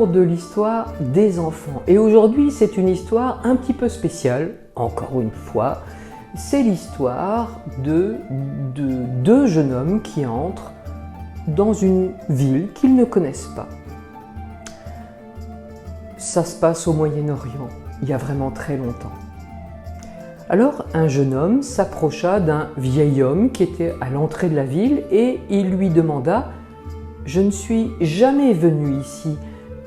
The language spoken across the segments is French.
l'heure de l'histoire des enfants. Et aujourd'hui, c'est une histoire un petit peu spéciale, encore une fois. C'est l'histoire de deux jeunes hommes qui entrent dans une ville qu'ils ne connaissent pas. Ça se passe au Moyen-Orient, il y a vraiment très longtemps. Alors, un jeune homme s'approcha d'un vieil homme qui était à l'entrée de la ville et il lui demanda « Je ne suis jamais venu ici.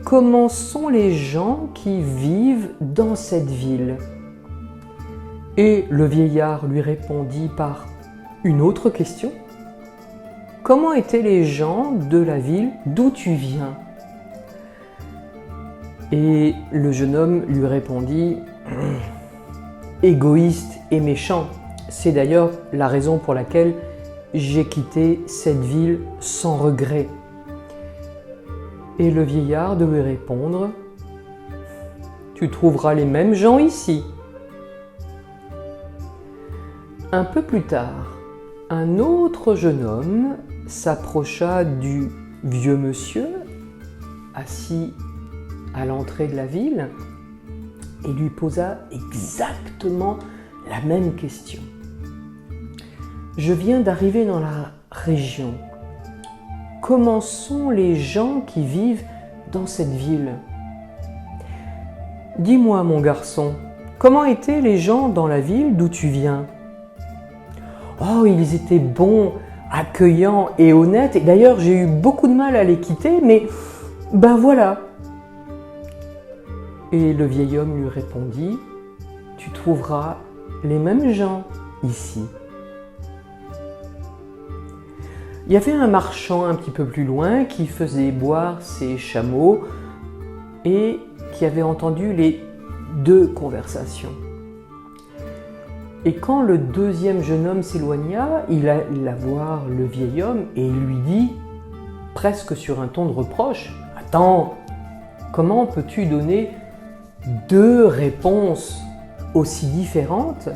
Comment sont les gens qui vivent dans cette ville ?» Et le vieillard lui répondit par une autre question. « Comment étaient les gens de la ville d'où tu viens ?» Et le jeune homme lui répondit « Égoïste et méchant, c'est d'ailleurs la raison pour laquelle j'ai quitté cette ville sans regret. » Et le vieillard de lui répondre « Tu trouveras les mêmes gens ici. » Un peu plus tard, un autre jeune homme s'approcha du vieux monsieur assis à l'entrée de la ville et lui posa exactement la même question. « Je viens d'arriver dans la région. Comment sont les gens qui vivent dans cette ville ? Dis-moi, mon garçon, comment étaient les gens dans la ville d'où tu viens ? Oh, ils étaient bons, accueillants et honnêtes. Et d'ailleurs, j'ai eu beaucoup de mal à les quitter, mais ben voilà. » Et le vieil homme lui répondit « Tu trouveras les mêmes gens ici. » Il y avait un marchand un petit peu plus loin qui faisait boire ses chameaux et qui avait entendu les deux conversations. Et quand le deuxième jeune homme s'éloigna, il alla voir le vieil homme et il lui dit, presque sur un ton de reproche, « Attends, comment peux-tu donner deux réponses aussi différentes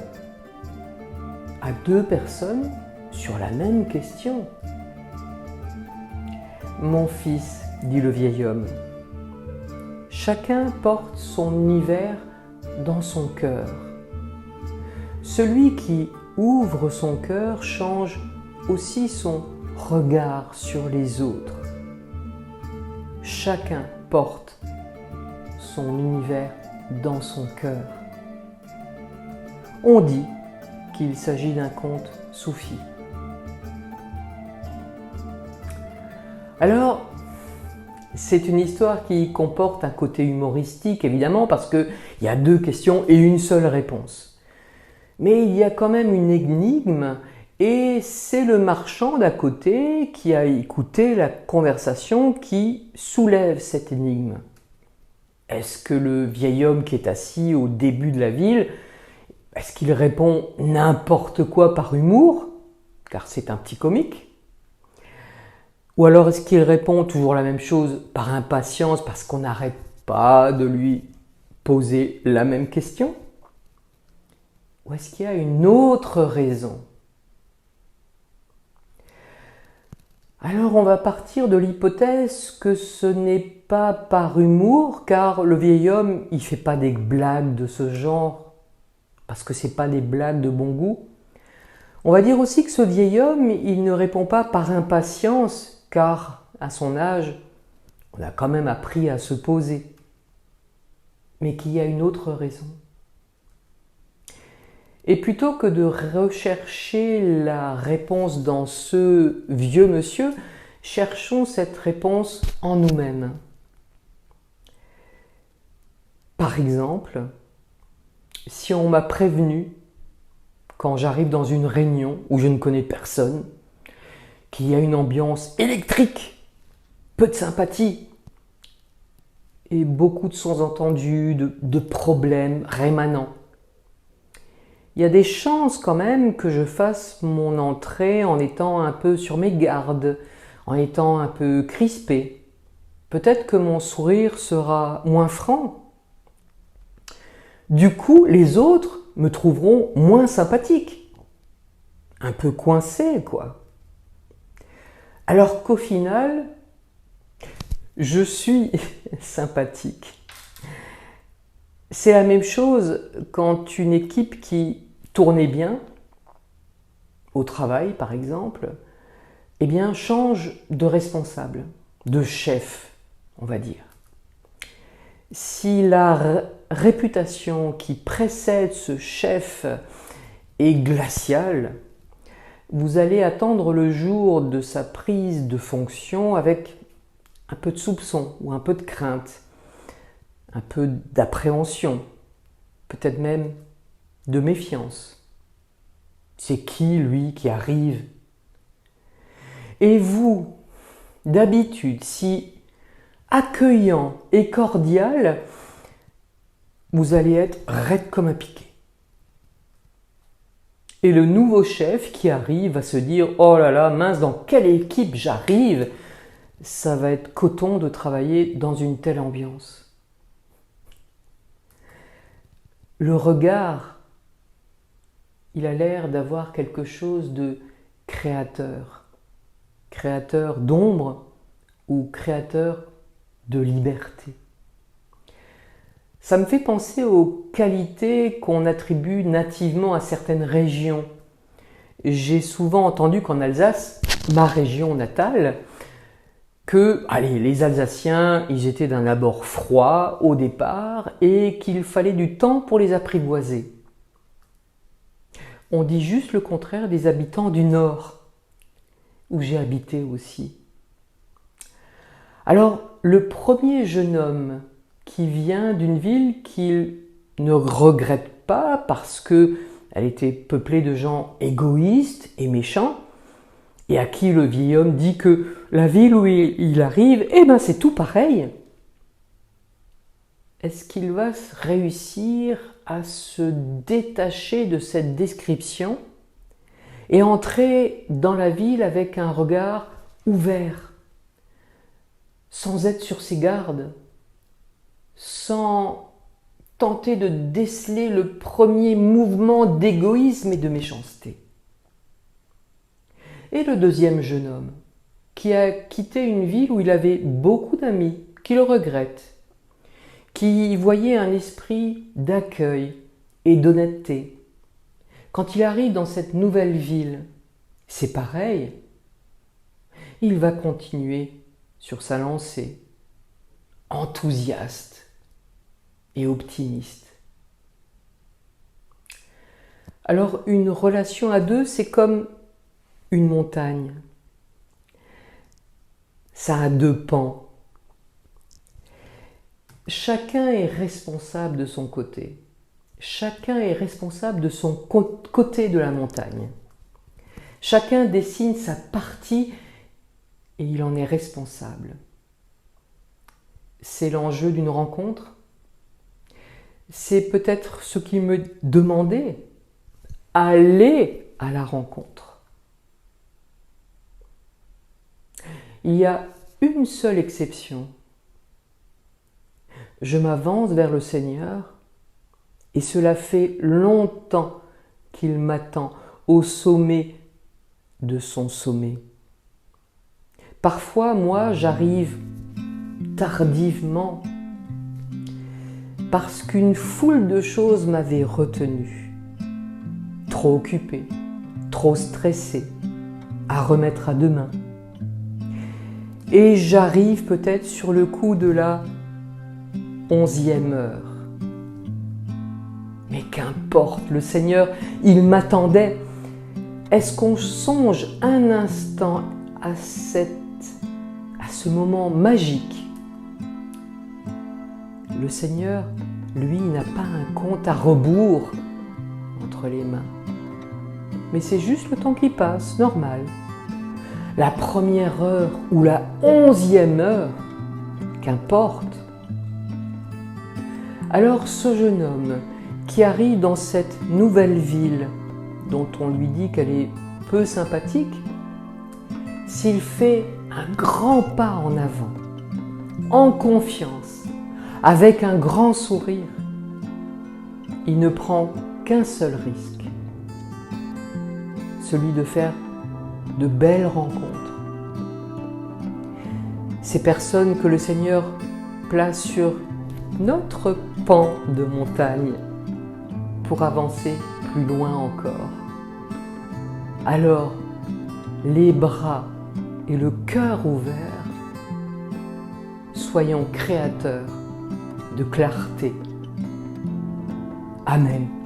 à deux personnes sur la même question ? » « Mon fils, dit le vieil homme, chacun porte son univers dans son cœur. Celui qui ouvre son cœur change aussi son regard sur les autres. Chacun porte son univers dans son cœur. On dit qu'il s'agit d'un conte soufi. Alors, c'est une histoire qui comporte un côté humoristique, évidemment, parce qu'il y a deux questions et une seule réponse. Mais il y a quand même une énigme, et c'est le marchand d'à côté qui a écouté la conversation qui soulève cette énigme. Est-ce que le vieil homme qui est assis au début de la ville, est-ce qu'il répond n'importe quoi par humour, car c'est un petit comique ? Ou alors est-ce qu'il répond toujours la même chose par impatience parce qu'on n'arrête pas de lui poser la même question ? Ou est-ce qu'il y a une autre raison ? Alors on va partir de l'hypothèse que ce n'est pas par humour, car le vieil homme, il ne fait pas des blagues de ce genre, parce que ce n'est pas des blagues de bon goût. On va dire aussi que ce vieil homme, il ne répond pas par impatience, car à son âge, on a quand même appris à se poser. Mais qu'il y a une autre raison. Et plutôt que de rechercher la réponse dans ce vieux monsieur, cherchons cette réponse en nous-mêmes. Par exemple, si on m'a prévenu, quand j'arrive dans une réunion où je ne connais personne, qu'il y a une ambiance électrique, peu de sympathie et beaucoup de sons-entendus, de problèmes rémanents, il y a des chances quand même que je fasse mon entrée en étant un peu sur mes gardes, en étant un peu crispé. Peut-être que mon sourire sera moins franc. Du coup, les autres me trouveront moins sympathique. Un peu coincé, quoi. Alors qu'au final, je suis sympathique. C'est la même chose quand une équipe qui tournait bien, au travail par exemple, eh bien change de responsable, de chef, on va dire. Si la réputation qui précède ce chef est glaciale, vous allez attendre le jour de sa prise de fonction avec un peu de soupçon ou un peu de crainte, un peu d'appréhension, peut-être même de méfiance. C'est qui, lui, qui arrive? Et vous, d'habitude, si accueillant et cordial, vous allez être raide comme un piquet. Et le nouveau chef qui arrive va se dire « Oh là là, mince, dans quelle équipe j'arrive ?» Ça va être coton de travailler dans une telle ambiance. Le regard, il a l'air d'avoir quelque chose de créateur. Créateur d'ombre ou créateur de liberté. Ça me fait penser aux qualités qu'on attribue nativement à certaines régions. J'ai souvent entendu qu'en Alsace, ma région natale, que les Alsaciens, ils étaient d'un abord froid au départ et qu'il fallait du temps pour les apprivoiser. On dit juste le contraire des habitants du Nord, où j'ai habité aussi. Alors, le premier jeune homme qui vient d'une ville qu'il ne regrette pas parce qu'elle était peuplée de gens égoïstes et méchants, et à qui le vieil homme dit que la ville où il arrive, c'est tout pareil. Est-ce qu'il va réussir à se détacher de cette description et entrer dans la ville avec un regard ouvert, sans être sur ses gardes, sans tenter de déceler le premier mouvement d'égoïsme et de méchanceté? Et le deuxième jeune homme, qui a quitté une ville où il avait beaucoup d'amis, qui le regrette, qui voyait un esprit d'accueil et d'honnêteté. Quand il arrive dans cette nouvelle ville, c'est pareil. Il va continuer sur sa lancée, enthousiaste et optimiste. Alors, une relation à deux, c'est comme une montagne. Ça a deux pans. Chacun est responsable de son côté. Chacun est responsable de son côté de la montagne. Chacun dessine sa partie et il en est responsable. C'est l'enjeu d'une rencontre. C'est peut-être ce qui me demandait, aller à la rencontre. Il y a une seule exception. Je m'avance vers le Seigneur et cela fait longtemps qu'il m'attend au sommet de son sommet. Parfois, moi, j'arrive tardivement parce qu'une foule de choses m'avait retenu, trop occupé, trop stressé, à remettre à demain. Et j'arrive peut-être sur le coup de la 11e heure. Mais qu'importe, le Seigneur, il m'attendait. Est-ce qu'on songe un instant à ce moment magique? Le Seigneur, lui, n'a pas un compte à rebours entre les mains. Mais c'est juste le temps qui passe, normal. La première heure ou la 11e heure, qu'importe. Alors ce jeune homme qui arrive dans cette nouvelle ville dont on lui dit qu'elle est peu sympathique, s'il fait un grand pas en avant, en confiance, avec un grand sourire, il ne prend qu'un seul risque, celui de faire de belles rencontres. ces personnes que le Seigneur place sur notre pan de montagne pour avancer plus loin encore. Alors, les bras et le cœur ouverts, soyons créateurs de clarté. Amen.